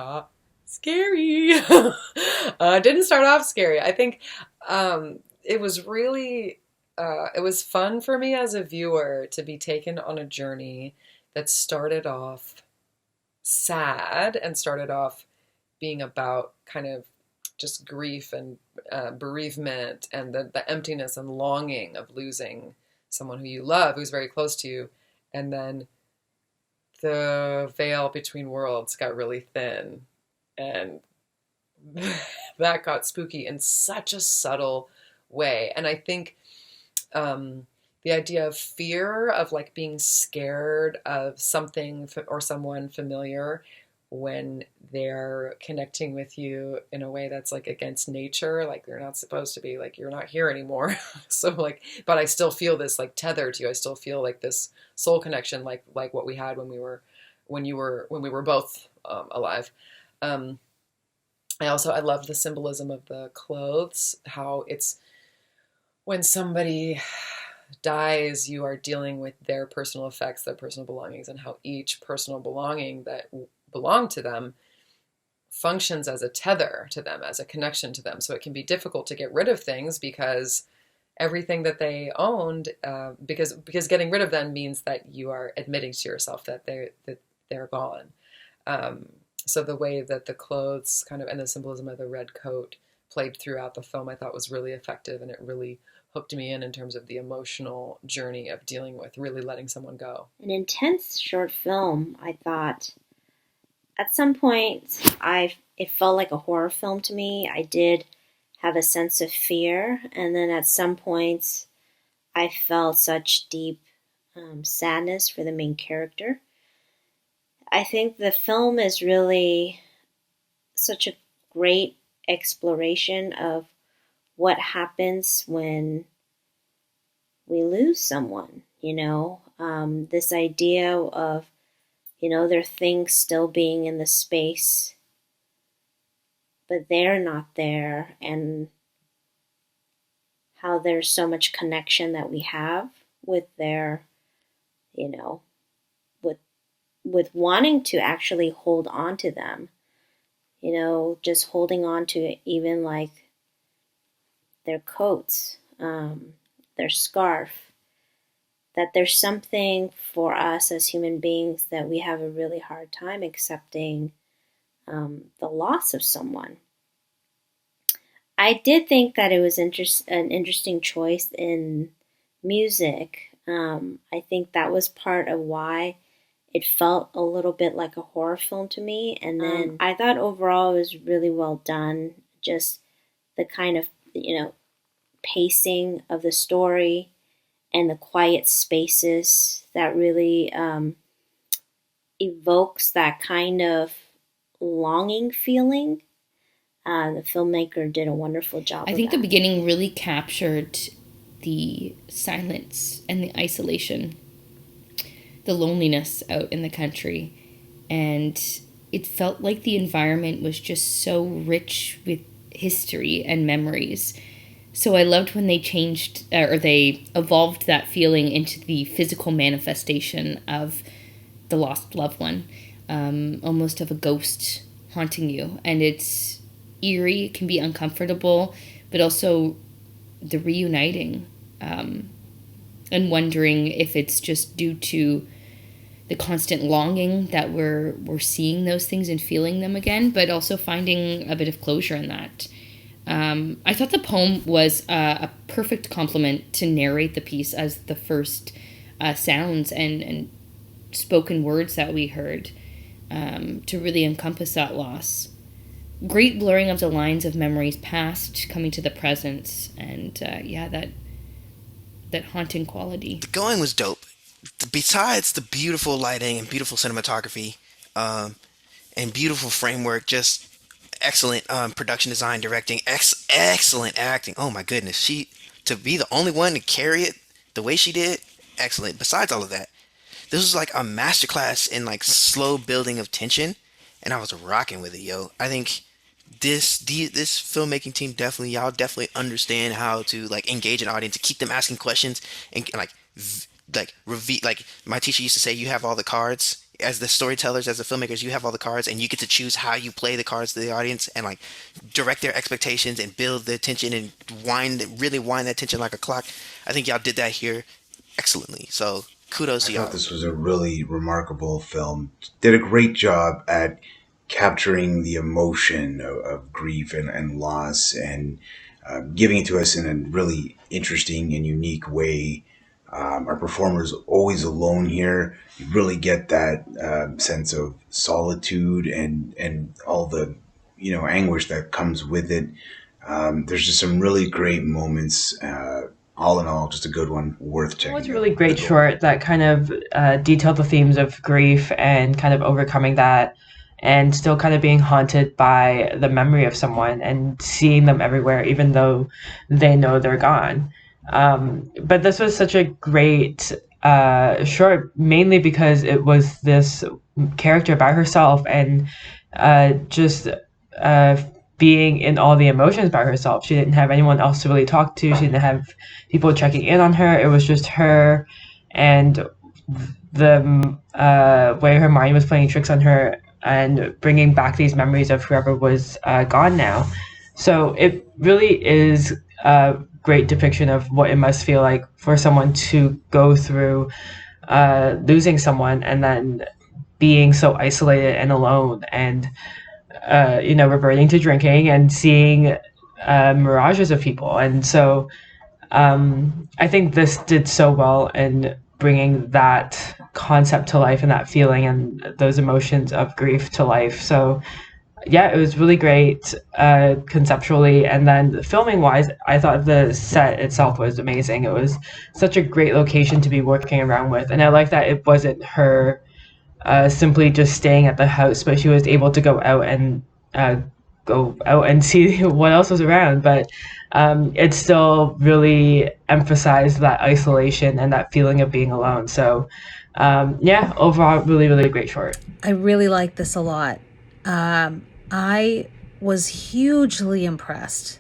got scary. Didn't start off scary. I think it was really it was fun for me as a viewer to be taken on a journey that started off sad and started off being about kind of just grief and bereavement and the emptiness and longing of losing someone who you love, who's very close to you. And then the veil between worlds got really thin. And that got spooky in such a subtle way. And I think the idea of fear, of like being scared of something or someone familiar when they're connecting with you in a way that's like against nature, like they're not supposed to be, like you're not here anymore. So like, but I still feel this like tether to you. I still feel like this soul connection, like what we had when we were both alive. I loved the symbolism of the clothes, how it's when somebody dies, you are dealing with their personal effects, their personal belongings, and how each personal belonging that belonged to them functions as a tether to them, as a connection to them. So it can be difficult to get rid of things because everything that they owned, because getting rid of them means that you are admitting to yourself that they're gone. So the way that the clothes kind of and the symbolism of the red coat played throughout the film, I thought was really effective, and it really hooked me in terms of the emotional journey of dealing with really letting someone go. An intense short film, I thought. At some point, it felt like a horror film to me. I did have a sense of fear, and then at some points, I felt such deep sadness for the main character. I think the film is really such a great exploration of what happens when we lose someone, this idea of, their things still being in the space, but they're not there, and how there's so much connection that we have with their, with wanting to actually hold on to them, just holding on to even like their coats, their scarf, that there's something for us as human beings that we have a really hard time accepting the loss of someone. I did think that it was an interesting choice in music. I think that was part of why it felt a little bit like a horror film to me. And then I thought overall it was really well done. Just the kind of, pacing of the story and the quiet spaces that really evokes that kind of longing feeling. The filmmaker did a wonderful job I think the beginning really captured the silence and the isolation, the loneliness out in the country. And it felt like the environment was just so rich with history and memories. So I loved when they changed or they evolved that feeling into the physical manifestation of the lost loved one, almost of a ghost haunting you. And it's eerie, it can be uncomfortable, but also the reuniting, and wondering if it's just due to the constant longing that we're seeing those things and feeling them again, but also finding a bit of closure in that. I thought the poem was a perfect complement to narrate the piece as the first sounds and spoken words that we heard, to really encompass that loss. Great blurring of the lines of memories past coming to the present, and that haunting quality. The going was dope. Besides the beautiful lighting and beautiful cinematography, and beautiful framework, just excellent production design, directing, excellent acting. Oh my goodness, she to be the only one to carry it the way she did, excellent. Besides all of that, this was like a masterclass in like slow building of tension, and I was rocking with it, yo. I think this filmmaking team y'all definitely understand how to like engage an audience, to keep them asking questions and like reveal. Like my teacher used to say, you have all the cards. as the storytellers, as the filmmakers, you have all the cards, and you get to choose how you play the cards to the audience, and like direct their expectations and build the tension and really wind that tension like a clock. I think y'all did that here excellently. So kudos I to thought y'all. this was a really remarkable film. Did a great job at capturing the emotion of grief and loss, and giving it to us in a really interesting and unique way. Our performer's always alone here. You really get that sense of solitude and all the anguish that comes with it. There's just some really great moments. All in all, just a good one, worth It was checking a out. really great short that kind of detailed the themes of grief and kind of overcoming that, and still kind of being haunted by the memory of someone and seeing them everywhere, even though they know they're gone. But this was such a great short, mainly because it was this character by herself, and just uh, being in all the emotions by herself. She didn't have anyone else to really talk to. She didn't have people checking in on her. It was just her, and the way her mind was playing tricks on her and bringing back these memories of whoever was gone now. So it really is a great depiction of what it must feel like for someone to go through losing someone and then being so isolated and alone, and reverting to drinking and seeing mirages of people. And so I think this did so well in bringing that concept to life and that feeling and those emotions of grief to life. So yeah, it was really great conceptually, and then filming wise, I thought the set itself was amazing. It was such a great location to be working around with, and I like that it wasn't her simply just staying at the house, but she was able to uh, go out and see what else was around. But it still really emphasized that isolation and that feeling of being alone. So yeah, overall, really, really great short. I really like this a lot. I was hugely impressed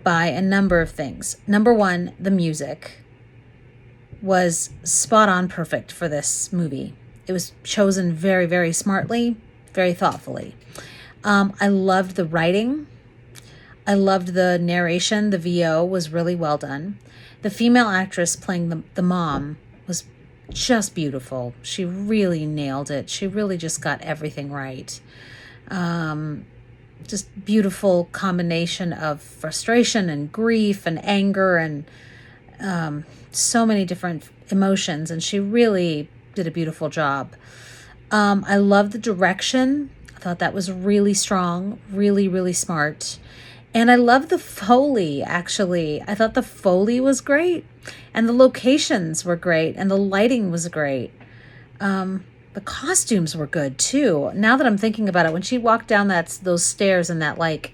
by a number of things. Number one, the music was spot on perfect for this movie. It was chosen very, very smartly, very thoughtfully. I loved the writing. I loved the narration. The VO was really well done. The female actress playing the mom was just beautiful. She really nailed it. She really just got everything right. Just beautiful combination of frustration and grief and anger and so many different emotions, and she really did a beautiful job. I love the direction. I thought that was really strong, really, really smart. And I love the Foley, actually. I thought the Foley was great, and the locations were great, and the lighting was great. The costumes were good, too. Now that I'm thinking about it, when she walked down those stairs in that, like,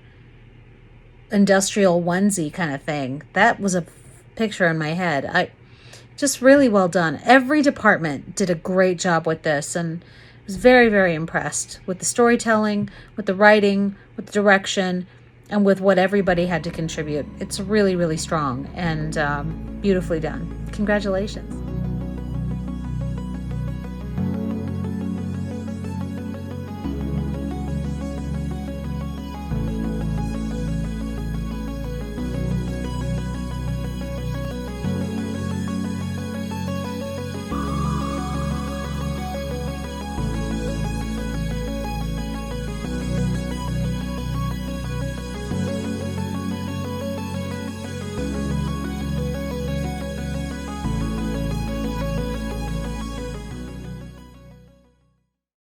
industrial onesie kind of thing, that was a picture in my head. Just really well done. Every department did a great job with this, and I was very, very impressed with the storytelling, with the writing, with the direction, and with what everybody had to contribute. It's really, really strong and beautifully done. Congratulations.